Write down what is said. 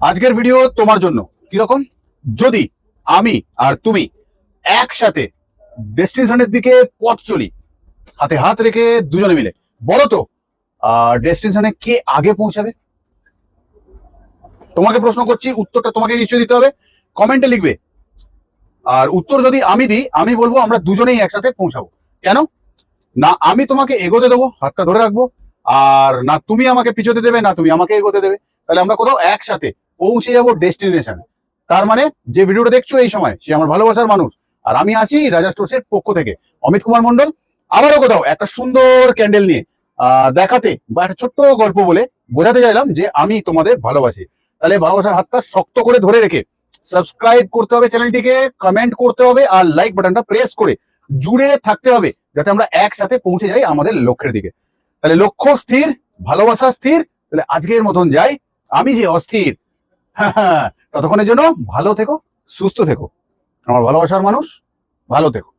আজকের ভিডিও তোমার জন্য কিরকম, যদি আমি আর তুমি একসাথে ডেস্টিনেশনের দিকে পথ চলি, হাতে হাত রেখে দুজনে মিলে, বলো তো ডেস্টিনেশনে কে আগে পৌঁছাবে? তোমাকে প্রশ্ন করছি, উত্তরটা তোমাকে নিশ্চয়ই দিতে হবে, কমেন্টে লিখবে। আর উত্তর যদি আমি দিই, আমি বলবো আমরা দুজনেই একসাথে পৌঁছাবো। কেন না? আমি তোমাকে এগোতে দেবো, হাতটা ধরে রাখবো, আর না তুমি আমাকে পিছোতে দেবে, না তুমি আমাকে এগোতে দেবে। তাহলে আমরা কোথাও একসাথে পৌঁছে যাবো ডেস্টিনেশনে। তার মানে যে ভিডিওটা দেখছো এই সময়, সে আমার ভালোবাসার মানুষ, আর আমি আছি রাজা স্টোর্সের পক্ষ থেকে, অমিত কুমার মন্ডল। আবারও কোথাও একটা সুন্দর ক্যান্ডেল নিয়ে দেখাতে বা একটা ছোট্ট গল্প বলে বোঝাতে চাইলাম যে আমি তোমাদের ভালোবাসি। তাহলে ভালোবাসার হাতটা শক্ত করে ধরে রেখে সাবস্ক্রাইব করতে হবে চ্যানেলটিকে, কমেন্ট করতে হবে, আর লাইক বাটনটা প্রেস করে জুড়ে থাকতে হবে, যাতে আমরা একসাথে পৌঁছে যাই আমাদের লক্ষ্যের দিকে। তাহলে লক্ষ্য স্থির, ভালোবাসা স্থির। তাহলে আজকের মতন যাই, আমি যে অস্থির। ততক্ষণের জন্য ভালো থেকো, সুস্থ থেকো, আমার ভালোবাসার মানুষ, ভালো থেকো।